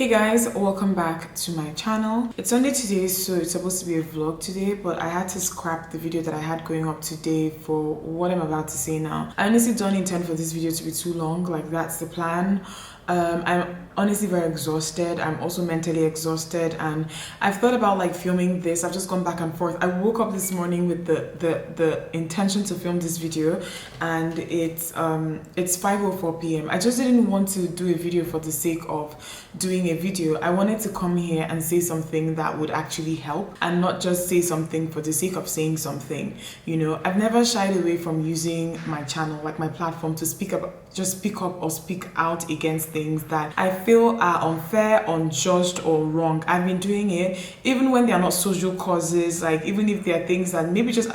Guys, welcome back to my channel. It's Sunday today, so it's supposed to be a vlog today, but I had to scrap the video that I had going up today for what I'm about to say now. I honestly don't intend for this video to be too long, like that's the plan. I'm honestly very exhausted. I'm also mentally exhausted, and I've thought about like filming this. I've just gone back and forth. I woke up this morning with the intention to film this video, and it's 5:04 p.m. I just didn't want to do a video for the sake of doing a video. I wanted to come here and say something that would actually help, and not just say something for the sake of saying something. You know, I've never shied away from using my channel, like my platform, to speak up or speak out against things that I feel are unfair, unjust, or wrong. I've been doing it even when they are not social causes, like even if they are things that maybe just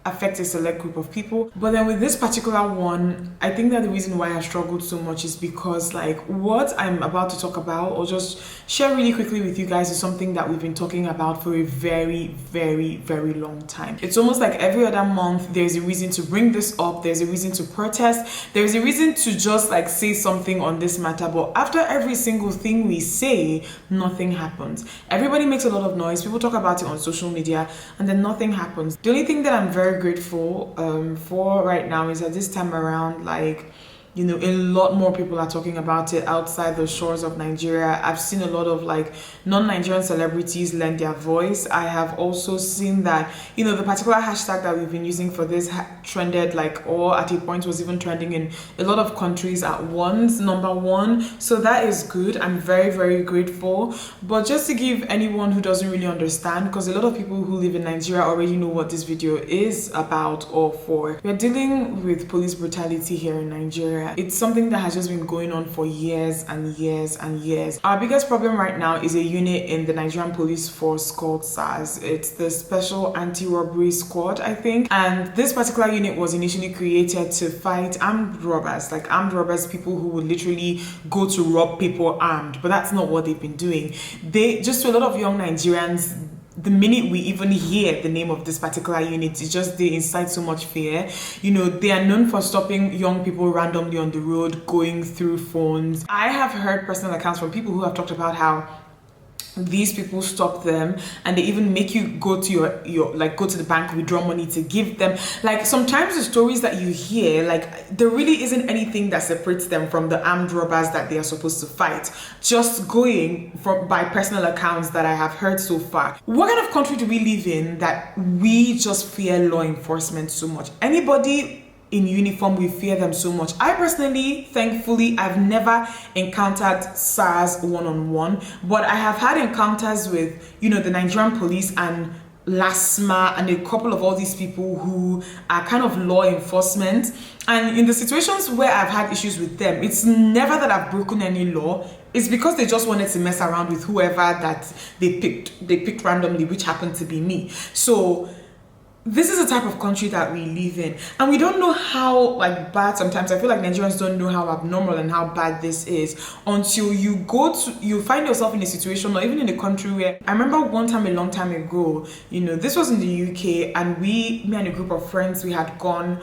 affect a select group of people. But then with this particular one, I think that the reason why I struggled so much is because like what I'm about to talk about or just share really quickly with you guys is something that we've been talking about for a very, very, very long time. It's almost like every other month there's a reason to bring this up, there's a reason to protest, there's a reason to just like say something on this matter, but after every single thing we say, nothing happens. Everybody makes a lot of noise, people talk about it on social media, and then nothing happens. The only thing that I'm very grateful for right now is that this time around, like, you know, a lot more people are talking about it outside the shores of Nigeria. I've seen a lot of like non-Nigerian celebrities lend their voice. I have also seen that, you know, the particular hashtag that we've been using for this trended like, or at a point was even trending in a lot of countries at once, #1. So that is good. I'm very, very grateful. But just to give anyone who doesn't really understand, because a lot of people who live in Nigeria already know what this video is about or for. We're dealing with police brutality here in Nigeria. It's something that has just been going on for years and years and years. Our biggest problem right now is a unit in the Nigerian police force called Sars. It's the Special Anti-Robbery Squad, I think. And this particular unit was initially created to fight armed robbers, like armed robbers, people who would literally go to rob people armed. But that's not what they've been doing. Just to a lot of young Nigerians, the minute we even hear the name of this particular unit, it's just they incite so much fear. You know, they are known for stopping young people randomly on the road, going through phones. I have heard personal accounts from people who have talked about how these people stop them and they even make you go to your like go to the bank, withdraw money to give them. Like sometimes the stories that you hear, like there really isn't anything that separates them from the armed robbers that they are supposed to fight. Just going from by personal accounts that I have heard so far. What kind of country do we live in that we just fear law enforcement so much? Anybody in uniform, we fear them so much. I personally, thankfully, I've never encountered SARS one-on-one, but I have had encounters with, you know, the Nigerian police and LASMA and a couple of all these people who are kind of law enforcement. And in the situations where I've had issues with them, it's never that I've broken any law. It's because they just wanted to mess around with whoever that they picked randomly, which happened to be me. So this is the type of country that we live in, and we don't know how like bad. Sometimes I feel like Nigerians don't know how abnormal and how bad this is until you find yourself in a situation, or even in a country where I remember one time a long time ago, you know, this was in the UK, and me and a group of friends, we had gone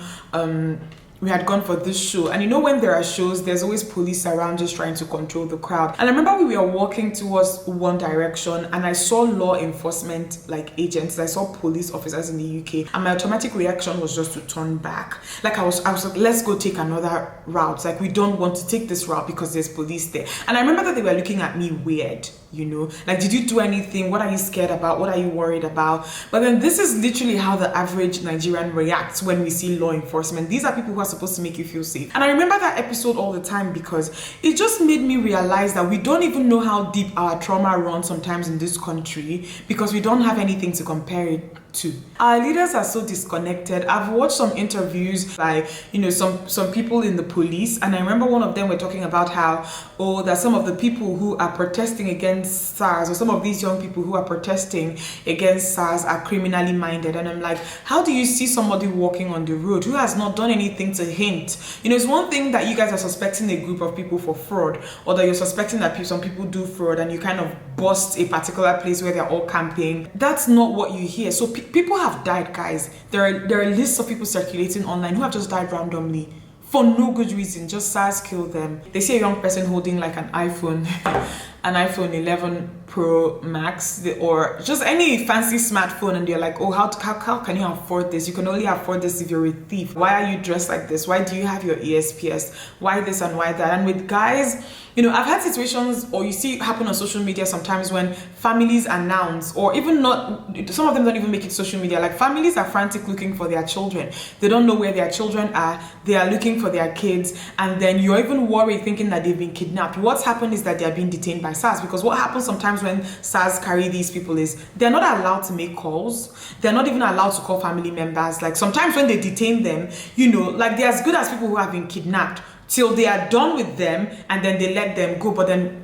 for this show. And you know, when there are shows, there's always police around just trying to control the crowd. And I remember we were walking towards one direction and I saw law enforcement like agents, I saw police officers in the UK, and my automatic reaction was just to turn back. Like I was like, let's go take another route. Like we don't want to take this route because there's police there. And I remember that they were looking at me weird, you know, like, did you do anything? What are you scared about? What are you worried about? But then this is literally how the average Nigerian reacts when we see law enforcement. These are people who are supposed to make you feel safe. And I remember that episode all the time because it just made me realize that we don't even know how deep our trauma runs sometimes in this country because we don't have anything to compare it to. Our leaders are so disconnected. I've watched some interviews by, you know, some people in the police, and I remember one of them were talking about how, oh, that some of the people who are protesting against SARS, or some of these young people who are protesting against SARS, are criminally minded. And I'm like, how do you see somebody walking on the road who has not done anything to hint? You know, it's one thing that you guys are suspecting a group of people for fraud, or that you're suspecting that some people do fraud, and you kind of bust a particular place where they're all camping. That's not what you hear. So people have died, guys. There are lists of people circulating online who have just died randomly for no good reason. Just SARS killed them. They see a young person holding like an iPhone an iPhone 11 Pro Max or just any fancy smartphone, and they're like, oh, how can you afford this? You can only afford this if you're a thief. Why are you dressed like this? Why do you have your ESPS? Why this and why that? And with guys, you know, I've had situations, or you see it happen on social media sometimes, when families announce, or even not, some of them don't even make it social media, like families are frantic looking for their children. They don't know where their children are. They are looking for their kids, and then you're even worried thinking that they've been kidnapped. What's happened is that they're being detained by Sars, because what happens sometimes when Sars carry these people is they're not allowed to make calls. They're not even allowed to call family members. Like sometimes when they detain them, you know, like they're as good as people who have been kidnapped till they are done with them, and then they let them go. But then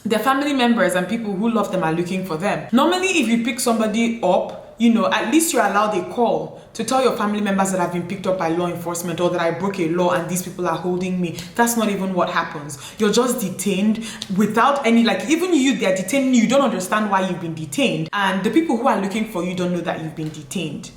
their family members and people who love them are looking for them. Normally, if you pick somebody up, you know, at least you're allowed a call to tell your family members that I've been picked up by law enforcement, or that I broke a law and these people are holding me. That's not even what happens. You're just detained without any, like, even you, they're detaining you. You don't understand why you've been detained. And the people who are looking for you don't know that you've been detained.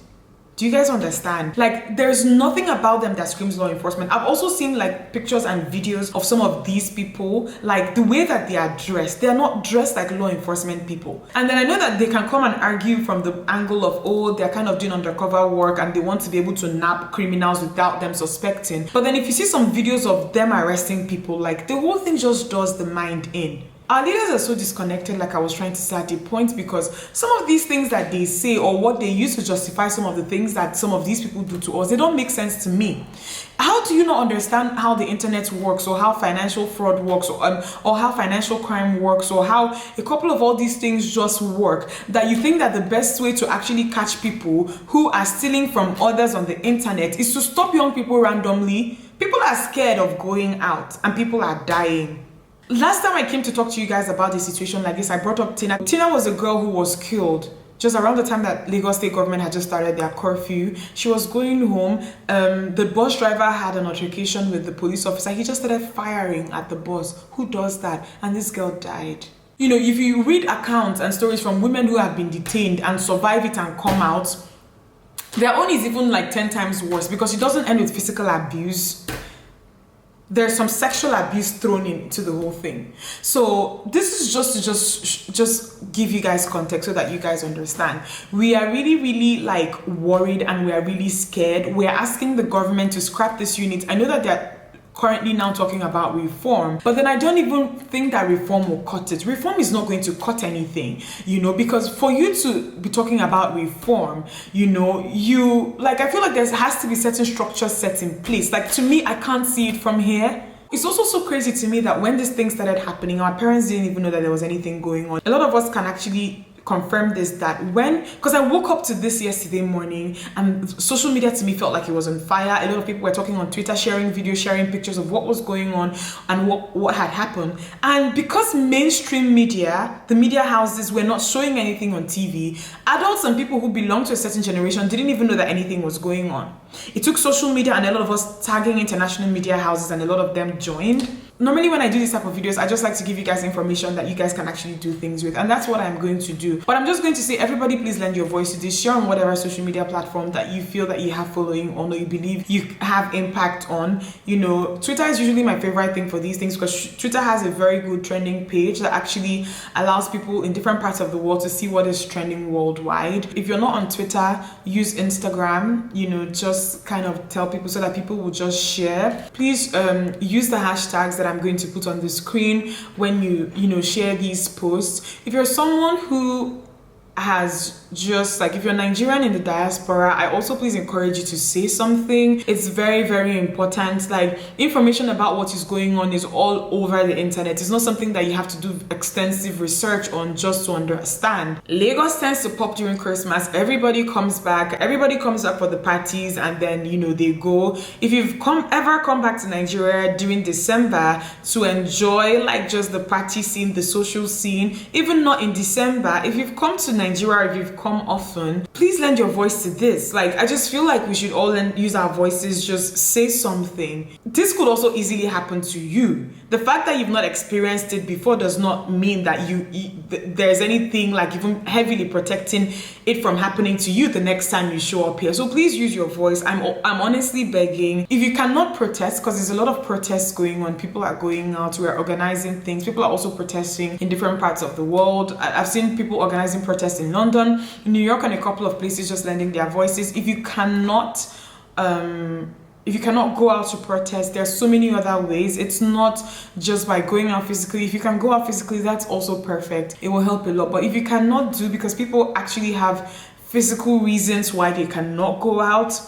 Do you guys understand? Like, there's nothing about them that screams law enforcement. I've also seen like pictures and videos of some of these people, like the way that they are dressed. They're not dressed like law enforcement people. And then I know that they can come and argue from the angle of, oh, they're kind of doing undercover work and they want to be able to nab criminals without them suspecting. But then if you see some videos of them arresting people, like the whole thing just does the mind in. Our leaders are so disconnected, like I was trying to say at a point, because some of these things that they say, or what they use to justify some of the things that some of these people do to us, they don't make sense to me. How do you not understand how the internet works, or how financial fraud works, or how financial crime works, or how a couple of all these things just work, that you think that the best way to actually catch people who are stealing from others on the internet is to stop young people randomly? People are scared of going out and people are dying. Last time I came to talk to you guys about a situation like this, I brought up Tina. Tina was a girl who was killed just around the time that Lagos State government had just started their curfew. She was going home. The bus driver had an altercation with the police officer. He just started firing at the bus. Who does that? And this girl died. You know, if you read accounts and stories from women who have been detained and survive it and come out, their own is even like 10 times worse, because it doesn't end with physical abuse. There's some sexual abuse thrown into the whole thing. So this is just to just give you guys context so that you guys understand. We are really like worried, and we are really scared. We're asking the government to scrap this unit. I know that they're currently now talking about reform, but then I don't even think that reform will cut it. Reform is not going to cut anything, you know, because for you to be talking about reform, you know, I feel like there has to be certain structures set in place. Like, to me, I can't see it from here. It's also so crazy to me that when this thing started happening, our parents didn't even know that there was anything going on. A lot of us can actually confirm this, that because I woke up to this yesterday morning, and social media to me felt like it was on fire. A lot of people were talking on Twitter, sharing videos, sharing pictures of what was going on and what had happened. And because mainstream media, the media houses, were not showing anything on TV, adults and people who belong to a certain generation didn't even know that anything was going on. It took social media and a lot of us tagging international media houses, and a lot of them joined. Normally when I do this type of videos, I just like to give you guys information that you guys can actually do things with, and that's what I'm going to do. But I'm just going to say, everybody, please lend your voice to this. Share on whatever social media platform that you feel that you have following on, or you believe you have impact on. You know, Twitter is usually my favorite thing for these things, because Twitter has a very good trending page that actually allows people in different parts of the world to see what is trending worldwide. If you're not on Twitter, use Instagram, you know, just kind of tell people so that people will just share. Please use the hashtags that I'm going to put on the screen when you share these posts. If you're someone who has just, like, if you're Nigerian in the diaspora, I also please encourage you to say something. It's very, very important. Like, information about what is going on is all over the internet. It's not something that you have to do extensive research on just to understand. Lagos tends to pop during Christmas. Everybody comes back for the parties, and then, you know, they go. If you've ever come back to Nigeria during December to enjoy, like, just the party scene, the social scene, even not in December, if you've come to Nigeria, if you've come often, please lend your voice to this. Like, I just feel like we should all use our voices, just say something. This could also easily happen to you. The fact that you've not experienced it before does not mean that there's anything like even heavily protecting it from happening to you the next time you show up here. So please use your voice. I'm honestly begging. If you cannot protest, because there's a lot of protests going on, people are going out, we're organizing things, people are also protesting in different parts of the world. I've seen people organizing protests in London, New York, and a couple of places just lending their voices. If you cannot go out to protest, there's so many other ways. It's not just by going out physically. If you can go out physically, that's also perfect. It will help a lot. But if you cannot do, because people actually have physical reasons why they cannot go out,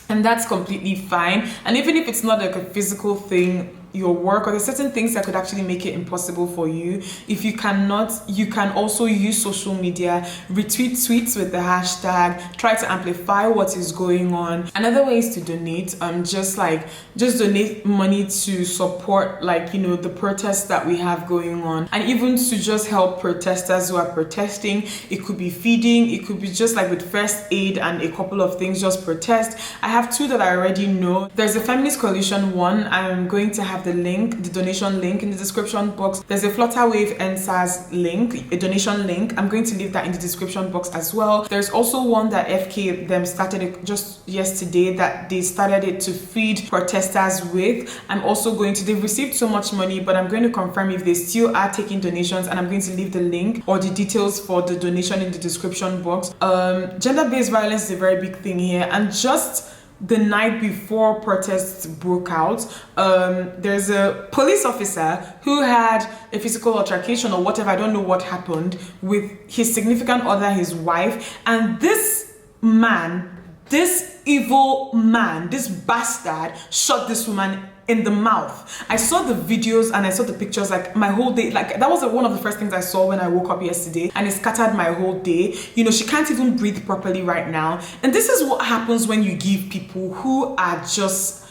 and that's completely fine. And even if it's not like a physical thing, your work, or there's certain things that could actually make it impossible for you. If you cannot, you can also use social media, retweet tweets with the hashtag, try to amplify what is going on. Another way is to donate, just donate money to support, like, you know, the protests that we have going on, and even to just help protesters who are protesting. It could be feeding, it could be just like with first aid and a couple of things, just protest. I have two that I already know. There's a Feminist Coalition one. I'm going to have the donation link in the description box. There's a FLUTTERWAVE Endsars link, a donation link. I'm going to leave that in the description box as well. There's also one that FK them started it just yesterday, that they started it to feed protesters with. I'm also going to, they've received so much money, but I'm going to confirm if they still are taking donations, and I'm going to leave the link or the details for the donation in the description box. Gender-based violence is a very big thing here, and just the night before protests broke out, there's a police officer who had a physical altercation or whatever, I don't know what happened, with his significant other, his wife, and this man, this evil man, this bastard shot this woman in the mouth. I saw the videos and I saw the pictures, like my whole day, like that was one of the first things I saw when I woke up yesterday, and it scattered my whole day. You know, she can't even breathe properly right now. And this is what happens when you give people who are just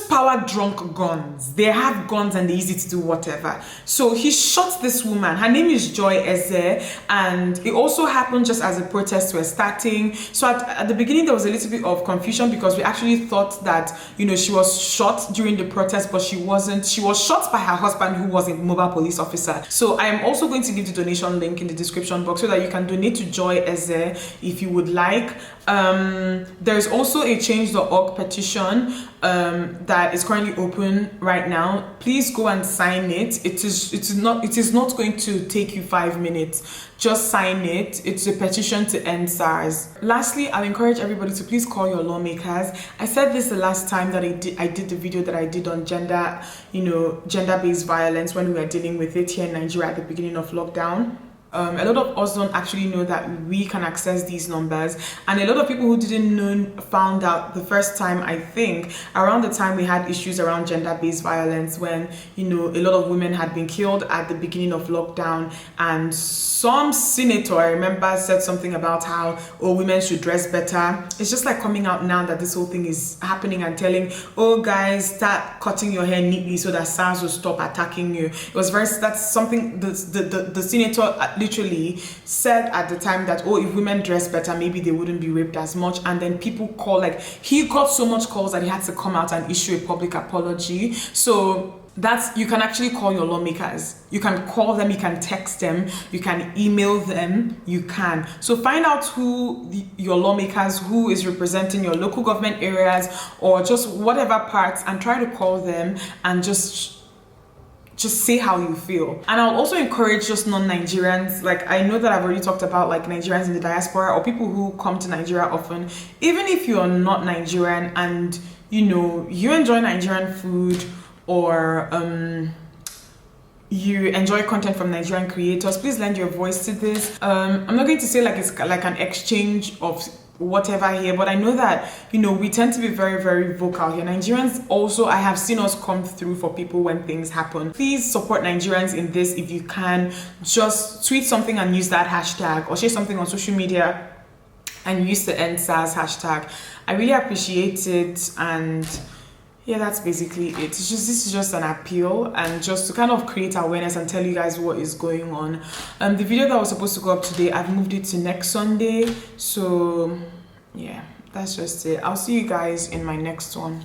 power drunk guns. They have guns and they're easy to do whatever. So he shot this woman. Her name is Joy Eze, and it also happened just as the protests were starting. So at the beginning there was a little bit of confusion, because we actually thought that, you know, she was shot during the protest, but she wasn't. She was shot by her husband, who was a mobile police officer. So I am also going to leave the donation link in the description box so that you can donate to Joy Eze if you would like. There's also a change.org petition that is currently open right now. Please go and sign it. It is not going to take you 5 minutes. Just sign it. It's a petition to end Sars. Lastly, I'll encourage everybody to please call your lawmakers. I said this the last time that I did the video that I did on gender-based violence when we were dealing with it here in Nigeria at the beginning of lockdown. A lot of us don't actually know that we can access these numbers, and a lot of people who didn't know found out the first time, I think, around the time we had issues around gender-based violence, when, you know, a lot of women had been killed at the beginning of lockdown, and some senator, I remember, said something about how, oh, women should dress better. It's just like coming out now that this whole thing is happening, and telling, oh guys, start cutting your hair neatly so that Sars will stop attacking you. It was that's something the senator literally said at the time, that, oh, if women dress better, maybe they wouldn't be raped as much. And then people call, like, he got so much calls that he had to come out and issue a public apology. So you can actually call your lawmakers. You can call them, you can text them, you can email them, you can. So find out who your lawmakers, who is representing your local government areas, or just whatever parts, and try to call them and just say how you feel. And I'll also encourage just non-Nigerians, like, I know that I've already talked about like Nigerians in the diaspora, or people who come to Nigeria often. Even if you're not Nigerian and, you know, you enjoy Nigerian food, or you enjoy content from Nigerian creators, please lend your voice to this. I'm not going to say like it's like an exchange of whatever here, but I know that, you know, we tend to be very, very vocal here. Nigerians also, I have seen us come through for people when things happen. Please support Nigerians in this if you can. Just tweet something and use that hashtag, or share something on social media and use the Endsars hashtag. I really appreciate it, and yeah, that's basically it. This is just an appeal and just to kind of create awareness and tell you guys what is going on. The video that was supposed to go up today, I've moved it to next Sunday. So yeah, that's just it. I'll see you guys in my next one.